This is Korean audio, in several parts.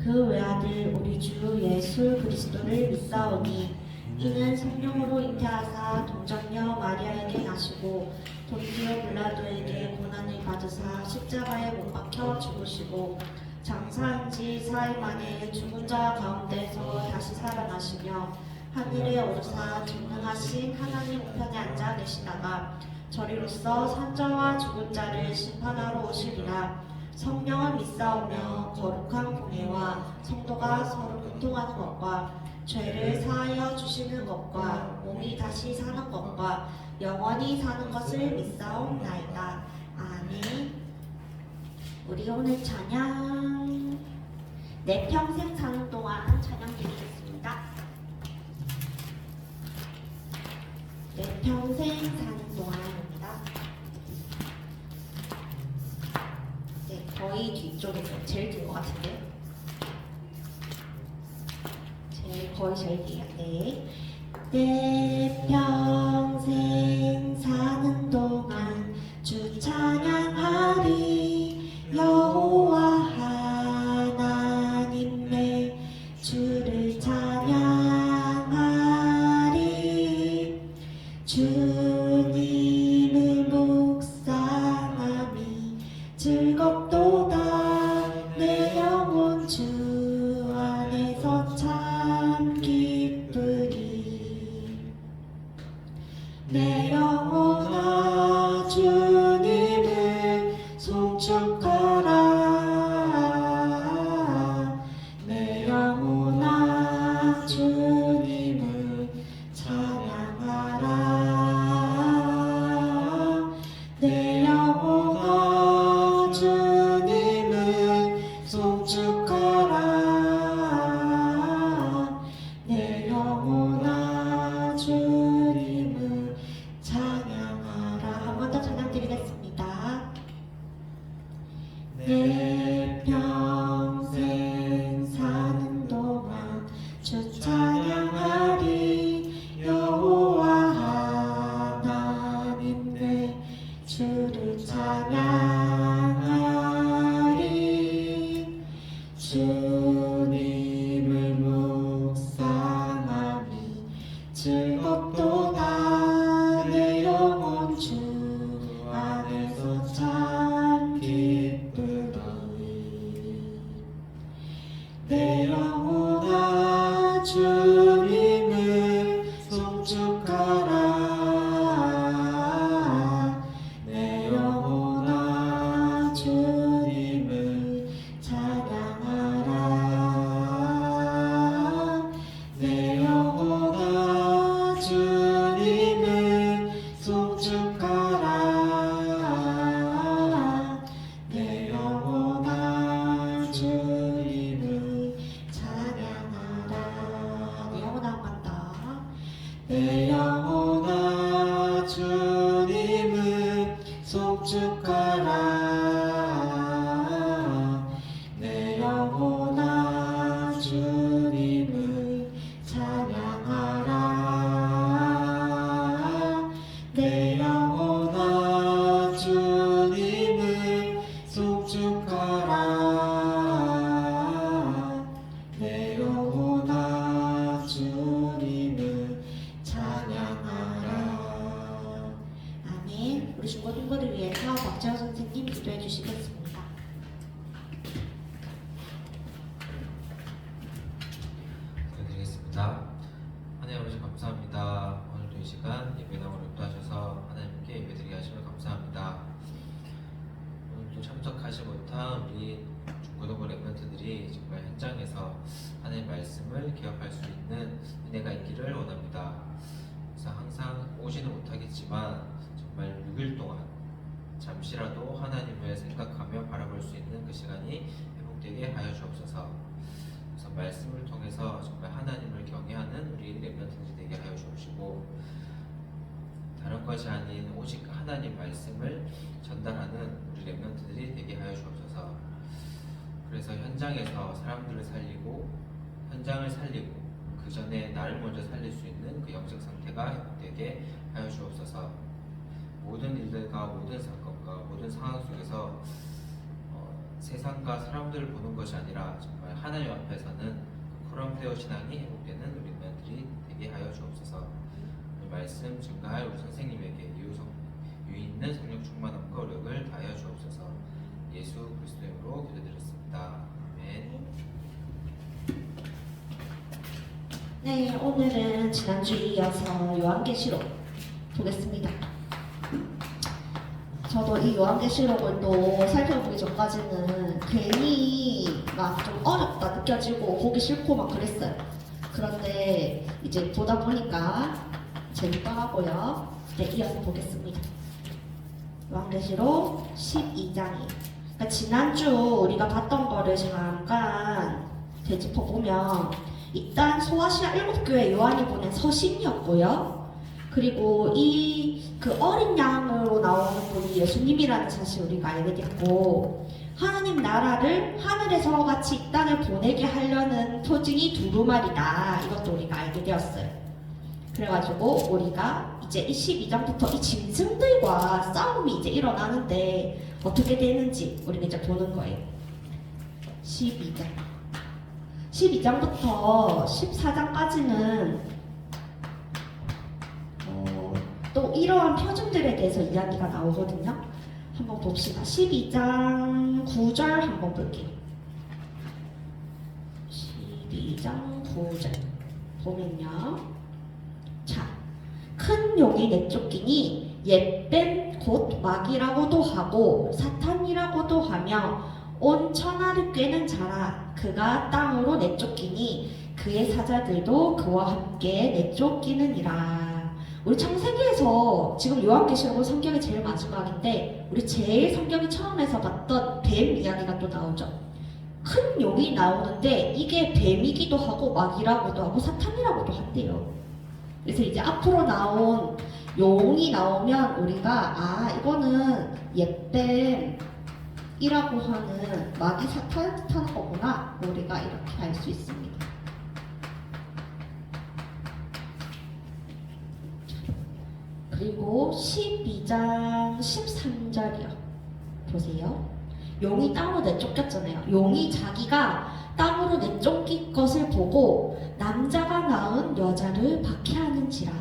그 외아들 우리 주 예수 그리스도를 믿사오니 이는 성령으로 잉태하사 동정녀 마리아에게 나시고 본디오 빌라도에게 고난을 받으사 십자가에 못 박혀 죽으시고 장사한 지 4일 만에 죽은 자 가운데서 다시 살아나시며 하늘에 오르사 전능하신 하나님 우편에 앉아 계시다가 저리로서 산자와 죽은 자를 심판하러 오시리라. 성령을 믿사오며 거룩한 공예와 성도가 서로 교통하는 것과 죄를 사하여 주시는 것과 몸이 다시 사는 것과 영원히 사는 것을 믿사옵나이다. 아멘. 우리 오늘 찬양 내 평생 사는 동안 찬양 드리겠습니다. 내 평생 사는 동안입니다. 네, 거의 뒤쪽에서 제일 긴 것 같은데. 거의 제일 뒤야. 네. 내 평생 사는 동안 주 찬양하리. 여호와 하나님 내 주를 찬양하리. 주님을 묵상함이 즐겁도다. 내 영혼 주 안에서 참 기쁘리. 내 영혼아 주님을 송축하라. 내 영혼아 주님을 찬양하라. 내 영혼아 주님을 송축하라. 내 영혼아 주님을 찬양하라. 한 번 더 찬양 드리겠습니다. 내 평생 사는 동안 주 찬양하리. 여호와 하나님 내 주를 찬양하리. 주님을 묵상함이 즐겁도다. 내 영혼 주 안에서 참 기쁘리. 내 영혼아 주님을 송축하라. 내 영혼아 주님을 찬양하라. 내 영혼아 주님을 송축하라. 내 영혼아 주님을 찬양하라. 내 영혼아 한 번 더. 내 영혼아 주님을 송축하라. 내 영혼아 주님을 찬양하라. 내 영혼아 주님을 송축하라. 내 영혼아 주님을 찬양하라. 아멘. 우리 중고등부를 위해서 박재호 선생님 기도해 주시겠습니다. 기도드리겠습니다. 하나님 아버지 감사합니다. 오늘도 이 시간 예배당으로 인도하셔서 하나님께 예배드리게 하심을 감사합니다. 오늘도 참석하지 못한 우리 중고등부 랩런트들이 정말 현장에서 하나님의 말씀을 기억할 수 있는 은혜가 있기를 원합니다. 그래서 항상 오지는 못하겠지만 정말 6일 동안 잠시라도 하나님을 생각하며 바라볼 수 있는 그 시간이 회복되게 하여 주옵소서. 그래서 말씀을 통해서 정말 하나님을 경외하는 우리 랩런트들이 되게 하여 주옵시고, 다른 것이 아닌 오직 하나님 말씀을 전달하는 우리 랩런트들이 되게 하여 주옵소서. 그래서 현장에서 사람들을 살리고 현장을 살리고 그 전에 나를 먼저 살릴 수 있는 그 영적 상태가 회복되게 하여 주옵소서. 모든 일들과 모든 사건과 모든 상황 속에서 세상과 사람들을 보는 것이 아니라 정말 하나님 앞에서는 코람데오 신앙이 회복되는 우리 인간들이 되게 하여 주옵소서. 오늘 말씀 증가할 우리 선생님에게 유의 있는 성령 충만함과 오력을 다하여 주옵소서. 예수 그리스도의 이름으로 기도드렸습니다. 아멘. 네, 오늘은 지난주에 이어서 요한계시록 보겠습니다. 저도 이 요한계시록을 또 살펴보기 전까지는 괜히 막 좀 어렵다 느껴지고 보기 싫고 막 그랬어요. 그런데 이제 보다 보니까 재밌더라고요. 네, 이어서 보겠습니다. 요한계시록 12장이에요. 그러니까 지난주 우리가 봤던 거를 잠깐 되짚어 보면 일단 소아시아 7교회 요한이 보낸 서신이었고요. 그리고 이 그 어린 양으로 나오는 분이 예수님이라는 사실 우리가 알게 됐고, 하나님 나라를 하늘에서 같이 이 땅에 보내게 하려는 표징이 두루마리다, 이것도 우리가 알게 되었어요. 그래가지고 우리가 이제 이 12장부터 이 짐승들과 싸움이 이제 일어나는데 어떻게 되는지 우리가 이제 보는 거예요. 12장부터 14장까지는 또 이러한 표징들에 대해서 이야기가 나오거든요. 한번 봅시다. 12장 9절 한번 볼게요. 12장 9절 보면요. 자, 큰 용이 내쫓기니 옛뱀 곧 마귀라고도 하고 사탄이라고도 하며 온 천하를 꿰는 자라. 그가 땅으로 내쫓기니 그의 사자들도 그와 함께 내쫓기느니라. 우리 창세기에서 지금 요한계시록은 성경이 제일 마지막인데 우리 제일 성경이 처음에서 봤던 뱀 이야기가 또 나오죠. 큰 용이 나오는데 이게 뱀이기도 하고 마귀라고도 하고 사탄이라고도 한대요. 그래서 이제 앞으로 나온 용이 나오면 우리가 이거는 옛뱀이라고 하는 마귀 사탄 뜻하는 거구나, 우리가 이렇게 알 수 있습니다. 그리고 12장 13절이요. 보세요. 용이 땅으로 내쫓겼잖아요. 용이 자기가 땅으로 내쫓긴 것을 보고 남자가 낳은 여자를 박해하는지라.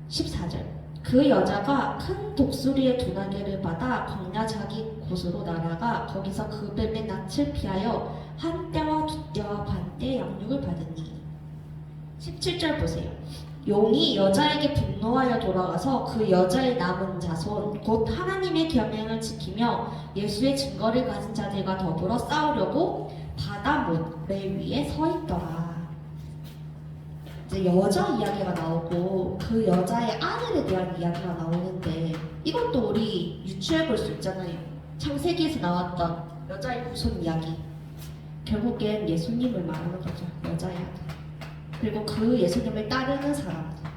14절. 그 여자가 큰 독수리의 두 날개를 받아 광야 자기 곳으로 날아가 거기서 그 뱀의 낯을 피하여 한 때와 두 때와 반 때 양육을 받으니. 17절 보세요. 용이 여자에게 분노하여 돌아가서 그 여자의 남은 자손 곧 하나님의 계명을 지키며 예수의 증거를 가진 자들과 더불어 싸우려고 바다 모래 위에 서 있더라. 이제 여자 이야기가 나오고 그 여자의 아들에 대한 이야기가 나오는데 이것도 우리 유추해 볼 수 있잖아요. 창세기에서 나왔던 여자의 후손 이야기. 결국엔 예수님을 말하는 거죠. 여자의 아들. 그리고 그 예수님을 따르는 사람들.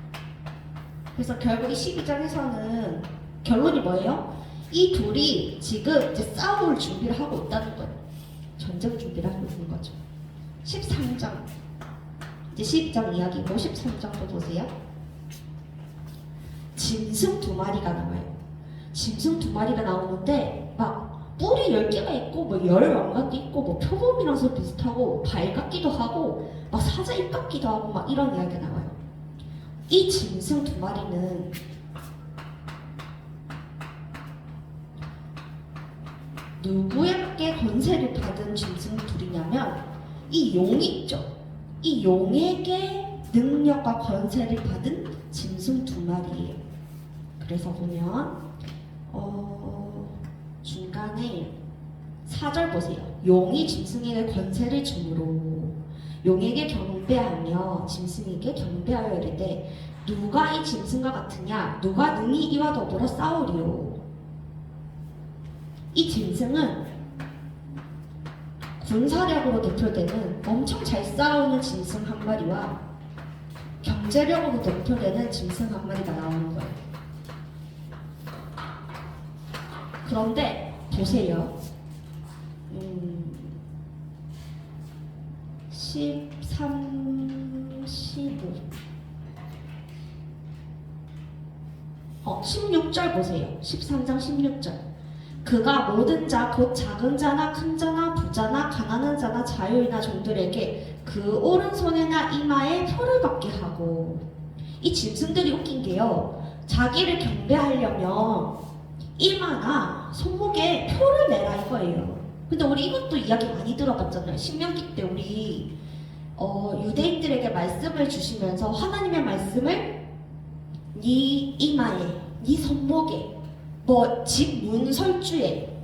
그래서 결국 이 12장에서는 결론이 뭐예요? 이 둘이 지금 이제 싸울 준비를 하고 있다는 거예요. 전쟁 준비를 하고 있는 거죠. 13장. 이제 12장 이야기고 13장도 보세요. 짐승 2마리가 나와요. 짐승 2마리가 나오는데 막 뿔이 10개가 있고 뭐 열왕각도 있고 뭐 표범이랑서 비슷하고 발 같기도 하고 막 사자 입 같기도 하고 막 이런 이야기가 나와요. 이 짐승 2마리는 누구에게 권세를 받은 짐승 둘이냐면 이 용이 있죠. 이 용에게 능력과 권세를 받은 짐승 2마리예요. 그래서 보면 중간에 4절 보세요. 용이 짐승에게 권세를 주므로 용에게 경배하며 짐승에게 경배하여 이르되 누가 이 짐승과 같으냐? 누가 능히 이와 더불어 싸우리요? 이 짐승은 군사력으로 대표되는 엄청 잘 싸우는 짐승 한 마리와 경제력으로 대표되는 짐승 한 마리가 나오는 거예요. 그런데 보세요. 13, 15 16절 보세요. 13장 16절. 그가 모든 자 곧 작은 자나 큰 자나 부자나 가난한 자나 자유인나 종들에게 그 오른손에나 이마에 표를 받게 하고. 이 짐승들이 웃긴 게요, 자기를 경배하려면 이마나 손목에 표를 내라 이거예요. 근데 우리 이것도 이야기 많이 들어봤잖아요. 신명기 때 우리 유대인들에게 말씀을 주시면서 하나님의 말씀을 네 이마에, 네 손목에, 뭐 집 문설주에,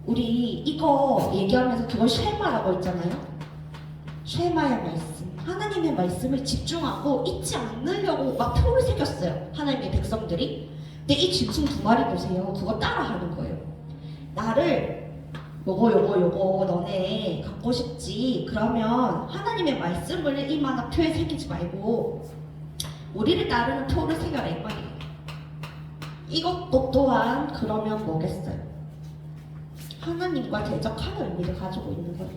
우리 이거 얘기하면서 그걸 쉐마라고 했잖아요. 쉐마의 말씀, 하나님의 말씀을 집중하고 잊지 않으려고 막 표를 새겼어요, 하나님의 백성들이. 근데 이 짐승 두 마리 보세요. 그거 따라하는 거예요. 나를 요거 너네 갖고 싶지? 그러면 하나님의 말씀을 이마나 표에 새기지 말고 우리를 따르는 표를 새겨라 이 말이에요. 이것도 또한 그러면 뭐겠어요? 하나님과 대적하는 의미를 가지고 있는 거예요.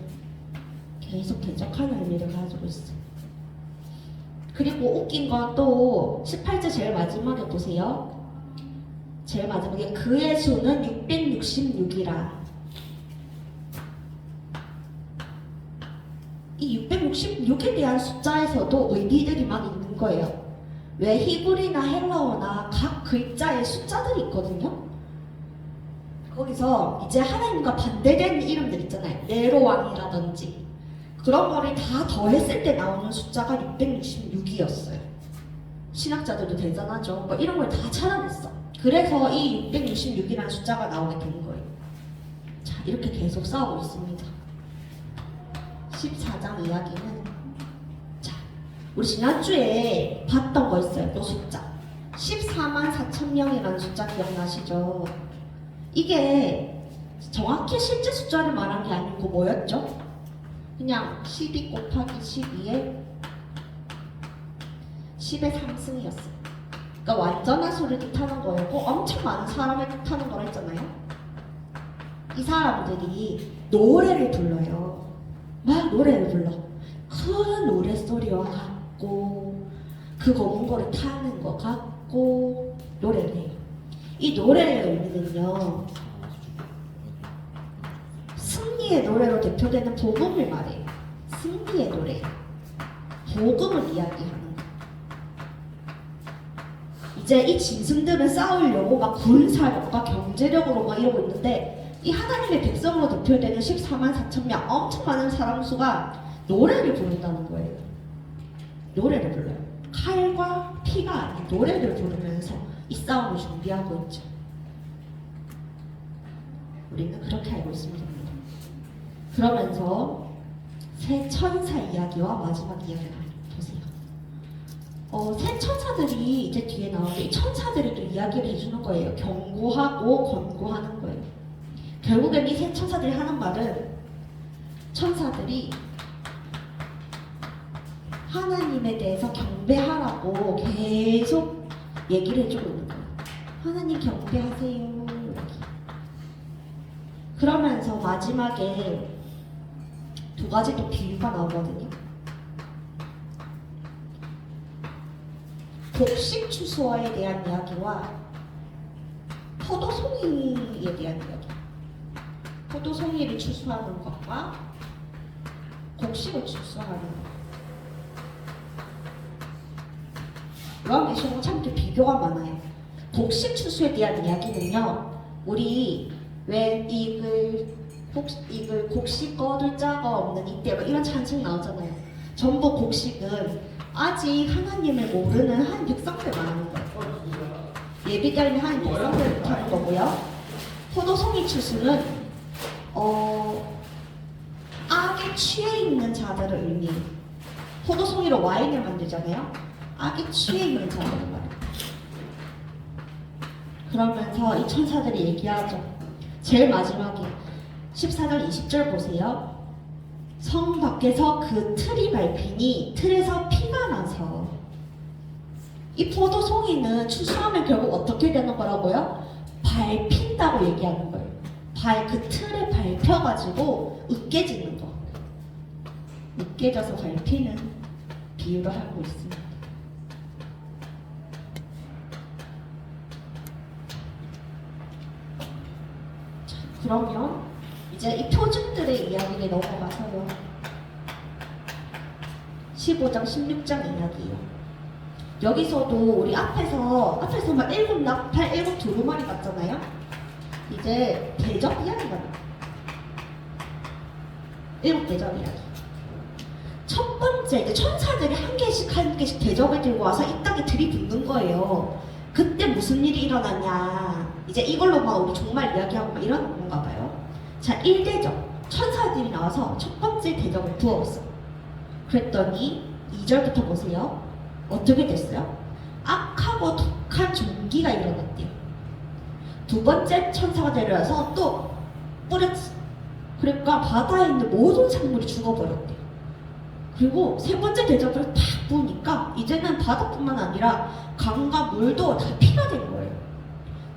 계속 대적하는 의미를 가지고 있어요. 그리고 웃긴 건 또 18절 제일 마지막에 보세요. 제일 마지막에 그의 수는 666이라. 이 666에 대한 숫자에서도 의미들이 막 있는 거예요. 왜 히브리나 헬라어나 각 글자에 숫자들이 있거든요. 거기서 이제 하나님과 반대되는 이름들 있잖아요. 네로 왕이라든지 그런 거를 다 더했을 때 나오는 숫자가 666이었어요. 신학자들도 대단하죠. 뭐 이런 걸 다 찾아냈어. 그래서 이 666이라는 숫자가 나오게 된 거예요. 자, 이렇게 계속 싸우고 있습니다. 14장 이야기는, 자, 우리 지난주에 봤던 거 있어요. 요 숫자 14만 4천 명이라는 숫자 기억나시죠? 이게 정확히 실제 숫자를 말한 게 아니고 뭐였죠? 그냥 12 곱하기 12에 10의 3승이었어요. 그러니까 완전한 수를 뜻하는 거였고 엄청 많은 사람을 뜻하는 거라 했잖아요. 이 사람들이 노래를 불러요. 막 노래를 불러. 큰 노래소리와 같고 그 검은 거를 타는 것 같고 노래를 해요. 이 노래의 의미는요, 승리의 노래로 대표되는 복음을 말해요. 승리의 노래, 복음을 이야기하는 거. 이제 이 짐승들은 싸우려고 막 군사력과 경제력으로 막 이러고 있는데 이 하나님의 백성으로 대표되는 14만 4천 명, 엄청 많은 사람 수가 노래를 부른다는 거예요. 노래를 불러요. 칼과 피가 아닌 노래를 부르면서 이 싸움을 준비하고 있죠. 우리는 그렇게 알고 있습니다. 그러면서 새 천사 이야기와 마지막 이야기를 보세요. 새 천사들이 이제 뒤에 나오는데 이 천사들이 또 이야기를 해주는 거예요. 경고하고 권고하는 거예요. 결국엔 이 새 천사들이 하는 말은, 천사들이 하나님에 대해서 경배하라고 계속 얘기를 해주고 있는 거예요. 하나님 경배하세요. 이렇게. 그러면서 마지막에 두 가지 또 비유가 나오거든요. 곡식 추수와에 대한 이야기와 포도송이에 대한 이야기. 포도송이를 추수하는 것과 곡식을 추수하는 것. 요한계시록은 참 이렇게 비교가 많아요. 곡식 추수에 대한 이야기는요, 우리 왜 이글 곡식 거둘 자가 없는 이때 뭐 이런 찬송 나오잖아요. 전부 곡식은 아직 하나님을 모르는 한 백성들 말하는 거예요. 예비결이 한 백성들을 뜻하는 거고요. 포도송이 추수는 악에 취해 있는 자들을 의미해요. 포도송이로 와인을 만들잖아요. 악에 취해 있는 자들을 말해요. 그러면서 이 천사들이 얘기하죠. 제일 마지막에 14절 20절 보세요. 성 밖에서 그 틀이 밟히니 틀에서 피가 나서. 이 포도송이는 추수하면 결국 어떻게 되는 거라고요? 밟힌다고 얘기하는 거예요. 그 틀에 밟혀가지고 으깨지는 거. 으깨져서 밟히는 비유를 하고 있습니다. 자, 그러면 이제 이 표준들의 이야기를 넘어가서요. 15장, 16장 이야기예요. 여기서도 우리 앞에서 막 일곱 나팔, 일곱 두루마리 봤잖아요. 이제 대접 이야기가 나와요. 일곱 대접 이야기. 첫 번째, 이제 천사들이 한 개씩 대접을 들고 와서 이 땅에 들이붓는 거예요. 그때 무슨 일이 일어나냐. 이제 이걸로만 우리 종말 이야기하고 막 이러는 건가 봐요. 자, 1대접. 천사들이 나와서 첫 번째 대접을 부었어. 그랬더니 2절부터 보세요. 어떻게 됐어요? 악하고 독한 종기가 일어났대요. 두 번째 천사가 내려와서 또 뿌렸어. 그러니까 바다에 있는 모든 생물이 죽어버렸대요. 그리고 세 번째 대접을 탁 부으니까 이제는 바다뿐만 아니라 강과 물도 다 피가 된 거예요.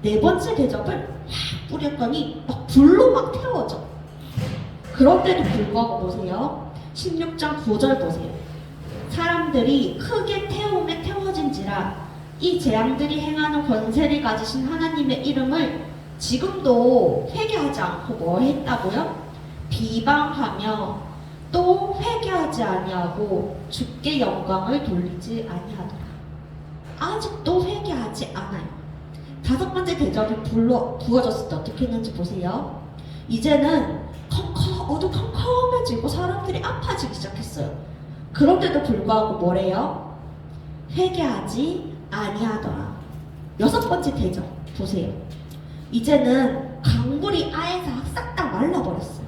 네 번째 대접을 탁 뿌렸더니 막 불로 막 태워져. 그런데도 불구하고 보세요. 16장 9절 보세요. 사람들이 크게 태움에 태워진지라 이 재앙들이 행하는 권세를 가지신 하나님의 이름을 지금도 회개하지 않고 뭐 했다고요? 비방하며 또 회개하지 아니하고 주께 영광을 돌리지 아니하더라. 아직도 회개하지 않아요. 다섯 번째 대접이 불로 부어졌을 때 어떻게 했는지 보세요. 이제는 어두컴컴해지고 사람들이 아파지기 시작했어요. 그런데도 불구하고 뭐래요? 회개하지 아니하더라. 여섯 번째 대접 보세요. 이제는 강물이 아예 싹 다 말라버렸어요.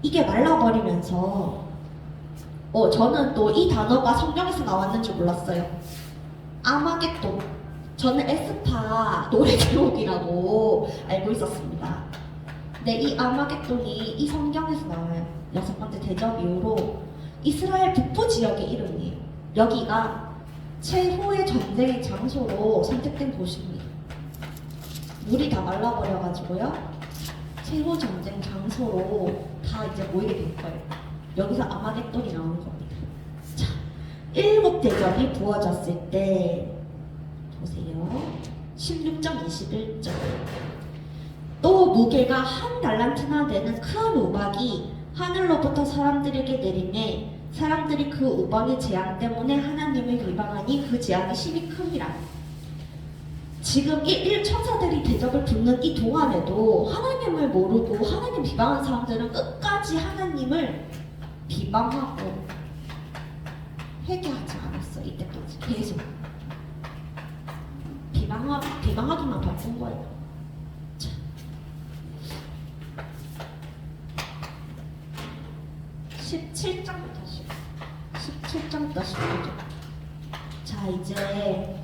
이게 말라버리면서 저는 또 이 단어가 성경에서 나왔는지 몰랐어요. 아마겟돈. 저는 에스파 노래 제목이라고 알고 있었습니다. 근데 이 아마겟돈이 이 성경에서 나와요. 여섯 번째 대접 이후로 이스라엘 북부 지역의 이름이에요. 여기가 최후의 전쟁의 장소로 선택된 곳입니다. 물이 다 말라버려가지고요. 최후 전쟁 장소로 다 이제 모이게 될 거예요. 여기서 아마겟돈이 나오는 겁니다. 자, 일곱 대접이 부어졌을 때 보세요. 16장 21절. 또 무게가 한 달란트나 되는 큰 우박이 하늘로부터 사람들에게 내리매 사람들이 그 우박의 재앙 때문에 하나님을 비방하니 그 재앙이 심히 큽니다. 지금 이 천사들이 대접을 붓는 이 동안에도 하나님을 모르고 하나님 비방하는 사람들은 끝까지 하나님을 비방하고 회개하지 않았어. 이때까지 계속 비방하기만 바쁜 거예요. 자. 17장부터 17장부터 19절. 자, 이제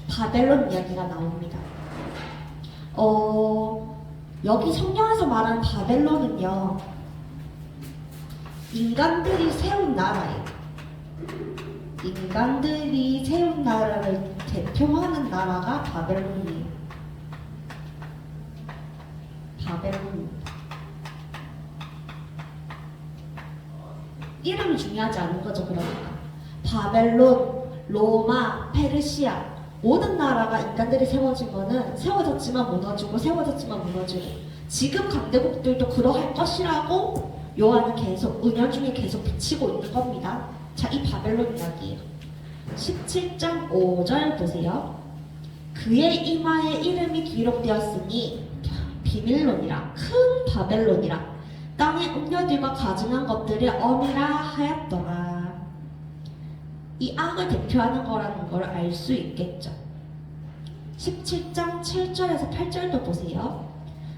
바벨론 이야기가 나옵니다. 여기 성경에서 말하는 바벨론은요, 인간들이 세운 나라예요. 인간들이 세운 나라를 대표하는 나라가 바벨론이에요. 바벨론입니다. 이름이 중요하지 않은 거죠, 그러니까. 바벨론, 로마, 페르시아 모든 나라가 인간들이 세워진 거는 세워졌지만 무너지고 세워졌지만 무너지고 지금 강대국들도 그러할 것이라고 요한은 계속 은연 중에 계속 비치고 있는 겁니다. 자, 이 바벨론 이야기예요. 17장 5절 보세요. 그의 이마에 이름이 기록되었으니 비밀론이라 큰 바벨론이라 땅의 음녀들과 가증한 것들의 어미라 하였더라. 이 악을 대표하는 거라는 걸 알 수 있겠죠. 17장 7절에서 8절도 보세요.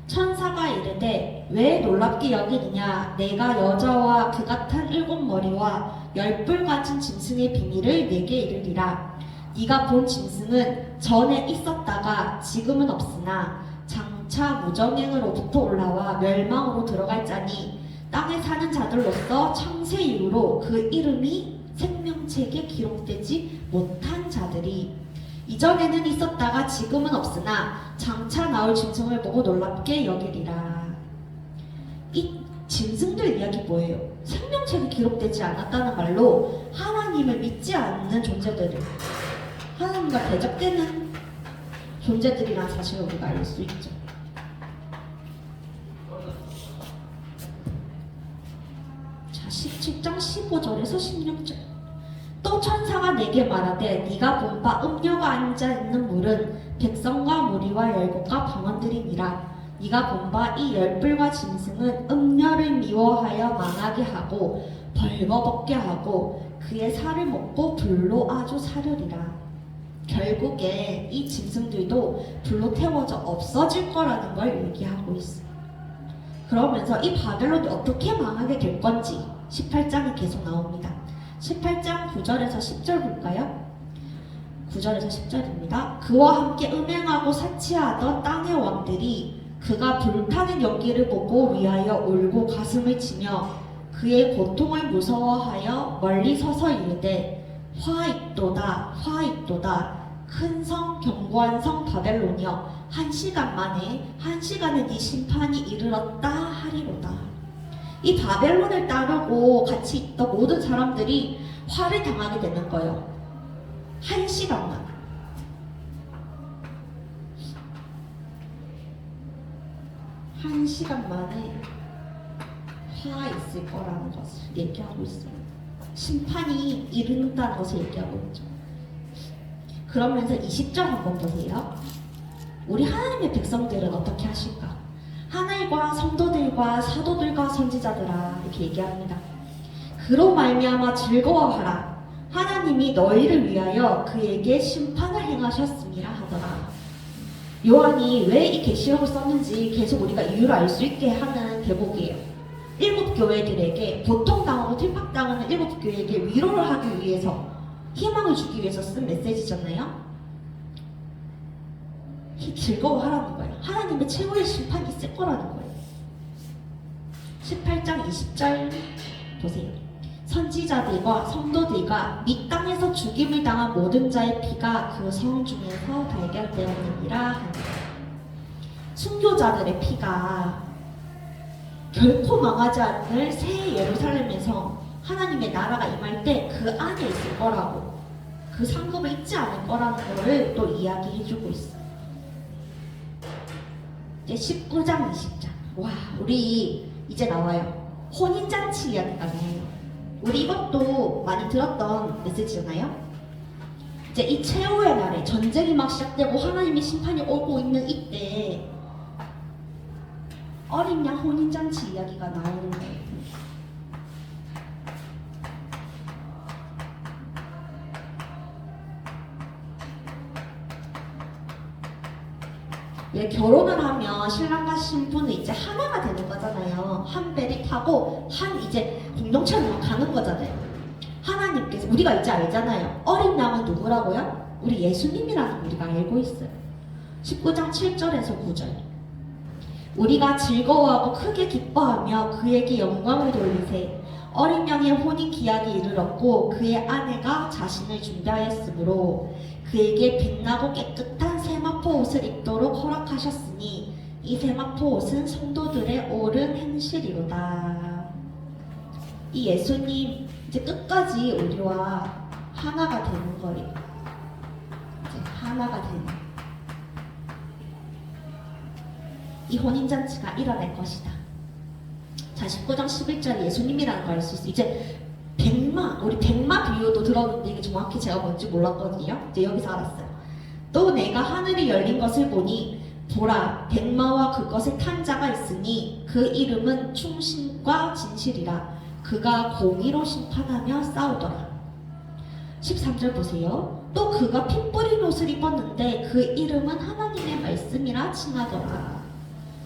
천사가 이르되 왜 놀랍게 여기느냐 내가 여자와 그 같은 일곱 머리와 열불 같은 짐승의 비밀을 내게 이르리라. 네가 본 짐승은 전에 있었다가 지금은 없으나 장차 무정행으로부터 올라와 멸망으로 들어갈 자니 땅에 사는 자들로서 창세 이후로 그 이름이 생명책에 기록되지 못한 자들이 이전에는 있었다가 지금은 없으나 장차 나올 짐승을 보고 놀랍게 여기리라. 이 짐승들 이야기 뭐예요? 생명책에 기록되지 않았다는 말로 하나님을 믿지 않는 존재들을 하나님과 대적되는 존재들이라는 사실을 우리가 알 수 있죠. 10장 15절에서 16절. 또 천사가 내게 말하되 네가 본 바 음녀가 앉아있는 물은 백성과 무리와 열국과 방언들이니라. 네가 본 바 이 열불과 짐승은 음녀를 미워하여 망하게 하고 벌거벗게 하고 그의 살을 먹고 불로 아주 사르리라. 결국에 이 짐승들도 불로 태워져 없어질 거라는 걸 얘기하고 있어요. 그러면서 이 바벨론이 어떻게 망하게 될 건지 18장에 계속 나옵니다. 18장 9절에서 10절 볼까요? 9절에서 10절입니다. 그와 함께 음행하고 사치하던 땅의 왕들이 그가 불타는 연기를 보고 위하여 울고 가슴을 치며 그의 고통을 무서워하여 멀리 서서 이르되 화 있도다 화 있도다 큰 성 견고한 성 바벨론이여 한 시간에 네 심판이 이르렀다 하리로다. 이 바벨론을 따르고 같이 있던 모든 사람들이 화를 당하게 되는 거예요. 한 시간 만에 화 있을 거라는 것을 얘기하고 있어요. 심판이 이른다는 것을 얘기하고 있죠. 그러면서 20절 한번 보세요. 우리 하나님의 백성들은 어떻게 하실까? 하늘과 성도들과 사도들과 선지자들아 이렇게 얘기합니다. 그로 말미암아 즐거워하라. 하나님이 너희를 위하여 그에게 심판을 행하셨음이라 하더라. 요한이 왜 이 계시록을 썼는지 계속 우리가 이유를 알 수 있게 하는 대목이에요. 일곱 교회들에게 고통당하고 틀팍당하는 일곱 교회에게 위로를 하기 위해서 희망을 주기 위해서 쓴 메시지잖아요. 즐거워하라는 거예요. 하나님의 최후의 심판이 있을 거라는 거예요. 18장 20절 보세요. 선지자들과 성도들과 이 땅에서 죽임을 당한 모든 자의 피가 그 성 중에서 발견되었느니라 하니 순교자들의 피가 결코 망하지 않을 새 예루살렘에서 하나님의 나라가 임할 때 그 안에 있을 거라고, 그 상급을 잊지 않을 거라는 거를 또 이야기해주고 있어요. 이제 19장 20장. 와, 우리 이제 나와요. 혼인잔치 이야기가 나와요. 우리 이것도 많이 들었던 메시지잖아요. 이제 이 최후의 날에 전쟁이 막 시작되고 하나님의 심판이 오고 있는 이때 어린 양 혼인잔치 이야기가 나오는 거예요. 예, 결혼을 하면 신랑과 신부는 이제 하나가 되는 거잖아요. 한 배를 타고 한 이제 공동체로 가는 거잖아요. 하나님께서 우리가 이제 알잖아요. 어린 양은 누구라고요? 우리 예수님이라는 거 우리가 알고 있어요. 19장 7절에서 9절. 우리가 즐거워하고 크게 기뻐하며 그에게 영광을 돌리세. 어린 양의 혼인 기약이 이르렀고 그의 아내가 자신을 준비하였으므로 그에게 빛나고 깨끗한 세마포 옷을 입도록 허락하셨으니 이 세마포 옷은 성도들의 옳은 행실이로다. 이 예수님 이제 끝까지 우리와 하나가 되는 거예요. 이제 하나가 되는 이 혼인잔치가 일어날 것이다. 자, 19장 11절에 예수님이라는 걸 알 수 있어요. 이제 우리 백마 비유도 들었는데 이게 정확히 제가 뭔지 몰랐거든요. 이제 여기서 알았어요. 또 내가 하늘이 열린 것을 보니 보라, 백마와 그것을 탄 자가 있으니 그 이름은 충신과 진실이라. 그가 공의로 심판하며 싸우더라. 13절 보세요. 또 그가 피 뿌린 옷을 입었는데 그 이름은 하나님의 말씀이라 칭하더라.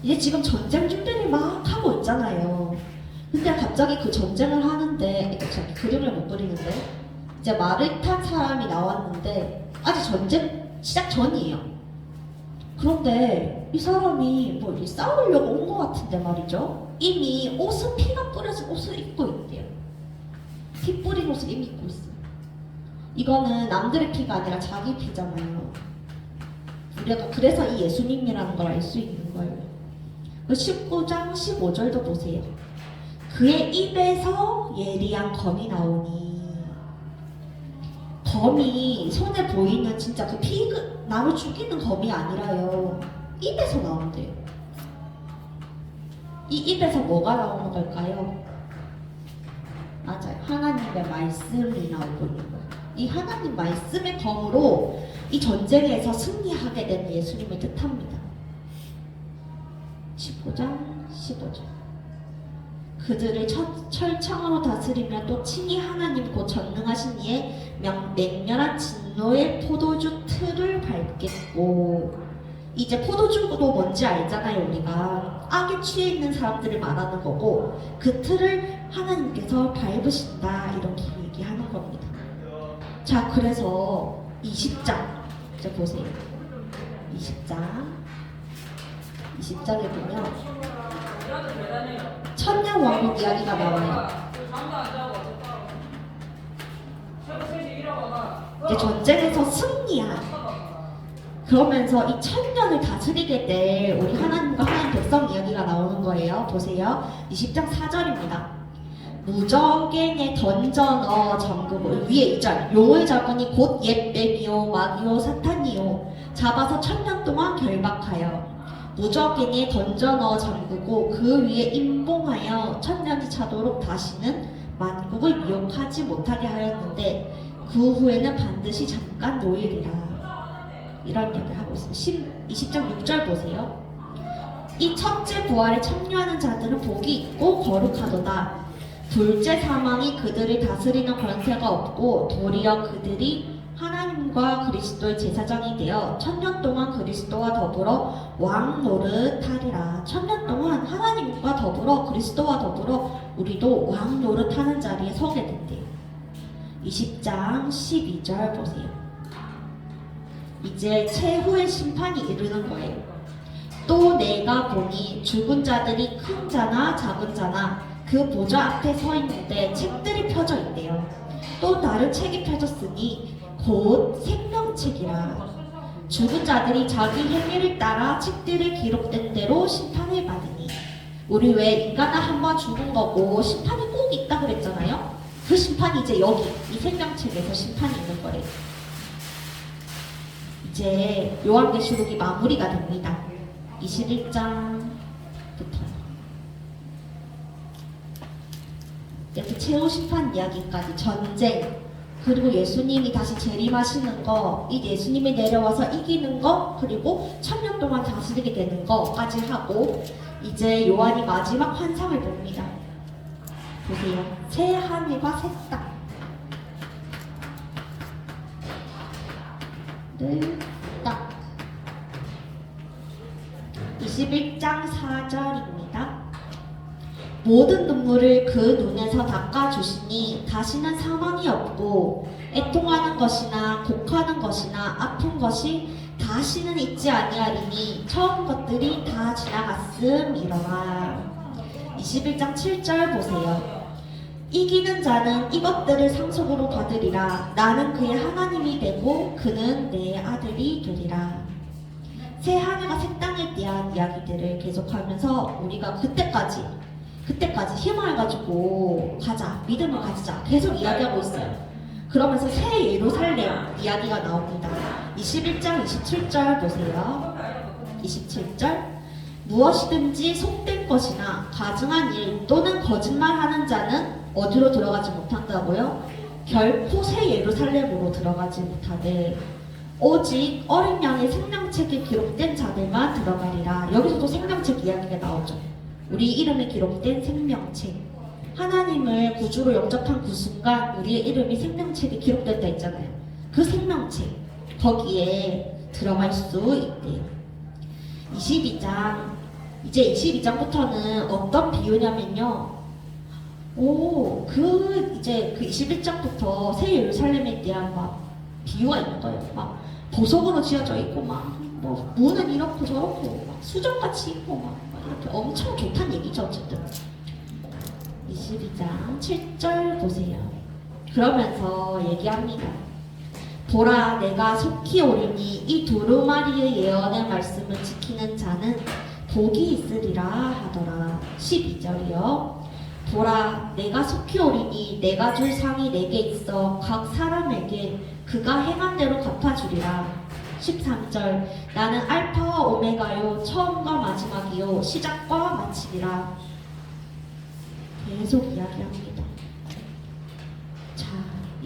이제 지금 전쟁 준비를 막 하고 있잖아요. 근데 갑자기 그 전쟁을 하는데, 제가 그림을 못 그리는데, 이제 말을 탄 사람이 나왔는데 아직 전쟁 시작 전이에요. 그런데 이 사람이 뭐 싸우려고 온 것 같은데 말이죠. 이미 옷은 피가 뿌려진 옷을 입고 있대요. 피 뿌린 옷을 이미 입고 있어요. 이거는 남들의 피가 아니라 자기 피잖아요. 우리가 그래서 이 예수님이라는 걸 알 수 있는 거예요. 19장 15절도 보세요. 그의 입에서 예리한 검이 나오니, 검이 손에 보이는 진짜 그 남을 죽이는 검이 아니라요. 입에서 나온대요. 이 입에서 뭐가 나오는 걸까요? 맞아요. 하나님의 말씀이 나오고 있는 거예요. 이 하나님 말씀의 검으로 이 전쟁에서 승리하게 된 예수님을 뜻합니다. 15장 15절 그들을 철창으로 다스리며 또 친히 하나님 곧 전능하신 이의 맹렬한 진노의 포도주 틀을 밟겠고, 이제 포도주도 뭔지 알잖아요. 우리가 악에 취해 있는 사람들을 말하는 거고 그 틀을 하나님께서 밟으신다 이렇게 얘기하는 겁니다. 자, 그래서 20장 이제 보세요. 20장에 보면 천년 왕국 이야기가 나와요. 이제 전쟁에서 승리한, 그러면서 이 천년을 다스리게 될 우리 하나님과 하나님 백성 이야기가 나오는 거예요. 보세요. 20장 4절입니다. 무적행에 던져 넣어 잠그고, 위에 2절 용을 잡으니 곧 옛뱀이요 마귀요 사탄이요 잡아서 천년 동안 결박하여 무적행에 던져 넣어 잠그고 그 위에 임봉하여 천년이 차도록 다시는 만국을 미혹하지 못하게 하였는데 그 후에는 반드시 잠깐 놓이리라. 이런 얘기를 하고 있습니다. 20장 6절 보세요. 이 첫째 부활에 참여하는 자들은 복이 있고 거룩하도다. 둘째 사망이 그들을 다스리는 권세가 없고 도리어 그들이 하나님과 그리스도의 제사장이 되어 천년 동안 그리스도와 더불어 왕 노릇하리라. 천년 동안 하나님과 더불어 그리스도와 더불어 우리도 왕 노릇하는 자리에 서게 된대요. 20장 12절 보세요. 이제 최후의 심판이 이르는 거예요. 또 내가 보니 죽은 자들이 큰 자나 작은 자나 그 보좌 앞에 서 있는데 책들이 펴져 있대요. 또 다른 책이 펴졌으니 곧 생명책이라. 죽은 자들이 자기 행위를 따라 책들에 기록된 대로 심판을 받으니. 우리 왜 인간은 한번 죽은 거고 심판이 꼭 있다 그랬잖아요. 그 심판이 이제 여기 이 생명책에서 심판이 있는 거래요. 이제 요한계시록이 마무리가 됩니다. 21장부터 이렇게 최후 심판 이야기까지, 전쟁, 그리고 예수님이 다시 재림하시는 거, 이 예수님이 내려와서 이기는 거, 그리고 천년 동안 다스리게 되는 거까지 하고 이제 요한이 마지막 환상을 봅니다. 보세요. 새 하늘과 새 땅. 딱 21장 4절입니다. 모든 눈물을 그 눈에서 닦아주시니 다시는 사망이 없고 애통하는 것이나 곡하는 것이나 아픈 것이 다시는 있지 아니하리니 처음 것들이 다 지나갔음이로라. 21장 7절 보세요. 이기는 자는 이것들을 상속으로 받으리라. 나는 그의 하나님이 되고 그는 내 아들이 되리라. 새 하늘과 새 땅에 대한 이야기들을 계속하면서 우리가 그때까지 힘을 가지고 가자, 믿음을 가지자 계속 이야기하고 있어요. 그러면서 새 예루살렘 이야기가 나옵니다. 21장 27절 보세요. 27절 무엇이든지 속된 것이나 가증한 일 또는 거짓말하는 자는 어디로 들어가지 못한다고요? 결코 새 예루살렘으로 들어가지 못하되 오직 어린 양의 생명책에 기록된 자들만 들어가리라. 여기서도 생명책 이야기가 나오죠. 우리 이름이 기록된 생명책. 하나님을 구주로 영접한 그 순간 우리의 이름이 생명책에 기록된다 했잖아요. 그 생명책 거기에 들어갈 수 있대요. 22장 이제 22장부터는 어떤 비유냐면요. 이제 그 21장부터 새 예루살렘에 대한 막 비유가 있는 거예요. 막 보석으로 지어져 있고 뭐 문은 이렇고 저렇고 막 수정같이 있고 막 이렇게 엄청 좋다는 얘기죠. 어쨌든 22장 7절 보세요. 그러면서 얘기합니다. 보라 내가 속히 오리니 이 두루마리의 예언의 말씀을 지키는 자는 복이 있으리라 하더라. 12절이요. 보라 내가 속히 오리니 내가 줄 상이 내게 있어 각 사람에게 그가 행한 대로 갚아주리라. 13절 나는 알파와 오메가요 처음과 마지막이요 시작과 마침이라. 계속 이야기합니다.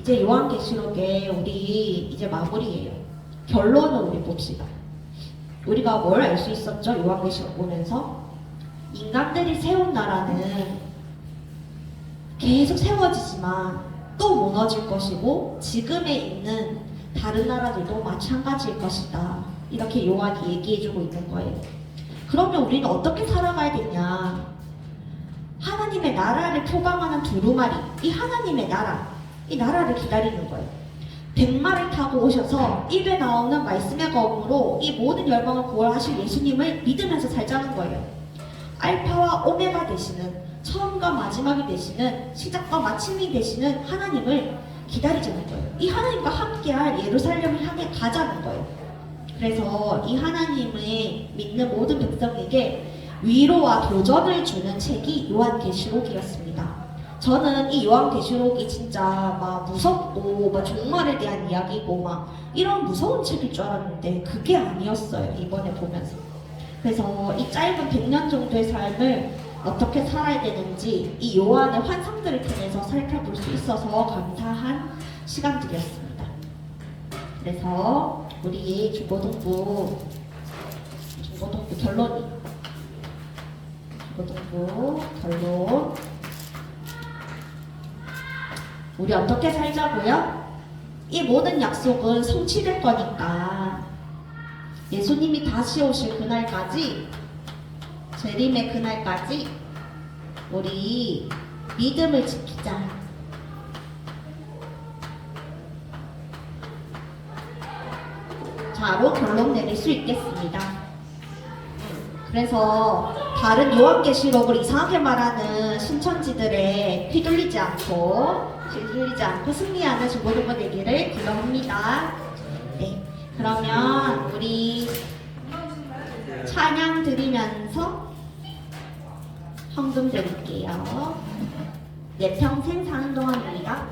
이제 요한계시록에 우리 이제 마무리예요. 결론을 우리 봅시다. 우리가 뭘 알 수 있었죠? 요한계시록 보면서 인간들이 세운 나라는 계속 세워지지만 또 무너질 것이고 지금에 있는 다른 나라들도 마찬가지일 것이다. 이렇게 요한이 얘기해주고 있는 거예요. 그러면 우리는 어떻게 살아가야 되냐? 하나님의 나라를 표방하는 두루마리, 이 하나님의 나라, 이 나라를 기다리는 거예요. 백마를 타고 오셔서 입에 나오는 말씀의 검으로 이 모든 열방을 구원하실 예수님을 믿으면서 살자는 거예요. 알파와 오메가 되시는, 처음과 마지막이 되시는, 시작과 마침이 되시는 하나님을 기다리자는 거예요. 이 하나님과 함께할 예루살렘을 향해 가자는 거예요. 그래서 이 하나님을 믿는 모든 백성에게 위로와 도전을 주는 책이 요한계시록이었습니다. 저는 이 요한계시록이 진짜 막 무섭고 막 종말에 대한 이야기고 막 이런 무서운 책일 줄 알았는데 그게 아니었어요. 이번에 보면서. 그래서 이 짧은 100년 정도의 삶을 어떻게 살아야 되는지 이 요한의 환상들을 통해서 살펴볼 수 있어서 감사한 시간들이었습니다. 그래서 우리 중고등부 결론 우리 어떻게 살자고요? 이 모든 약속은 성취될 거니까 예수님이 다시 오실 그날까지, 재림의 그날까지 우리 믿음을 지키자. 자로 결론 내릴 수 있겠습니다. 그래서 다른 요한계시록을 이상하게 말하는 신천지들의 휘둘리지 않고 승리하는 중고등부 되기를 기도합니다. 네, 그러면 우리 찬양 드리면서 헌금 드릴게요. 내 평생 사는 동안입니다.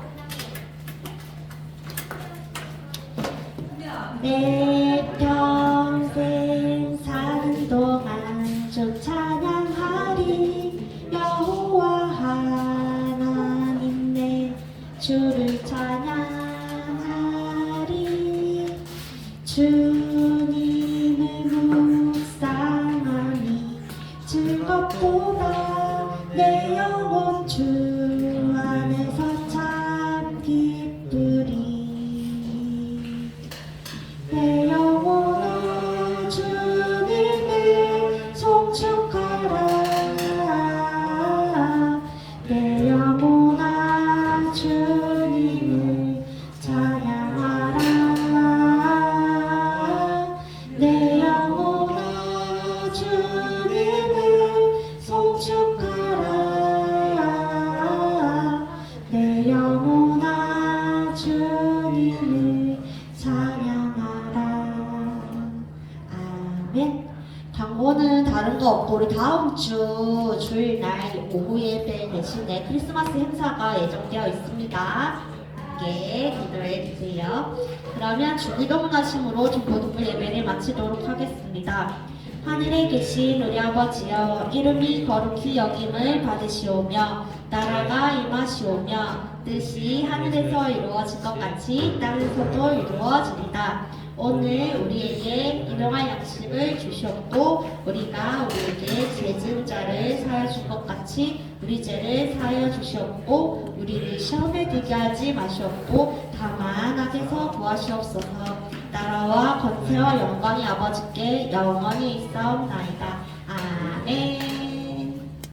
내 평생 사는 동안 주 찬양하리. 여호와 하나님 내 주를 찬양하리. 주님을 묵상하니 즐겁도다. 내 영혼 주 안에서 참 기쁘리. 내 영혼아 주님을 송축하라. 내 영혼아 주님을 찬양하라. 내 영혼아 주님을 송축하라. 내 영혼아 주님을 찬양하라. 아멘. 광고는 다른 거 없고 우리 다음 주 주일날 오후 예배 대신에 크리스마스 행사가 예정되어 있습니다. 함께 기도해 주세요. 그러면 주기도문하심으로 중고등부 예배를 마치도록 하겠습니다. 하늘에 계신 우리 아버지여, 이름이 거룩히 여김을 받으시오며 나라가 임하시오며 뜻이 하늘에서 이루어진 것 같이 땅에서도 이루어지리다. 오늘 우리에게 일용할 양식을 주시옵고 우리가 우리에게 죄 지은 자를 사하여 준 것 같이 우리 죄를 사하여 주시옵고 우리를 시험에 들게 하지 마시옵고 다만 악에서 구하시옵소서. 나라와 권세와 영광이 아버지께 영원히 있사옵나이다.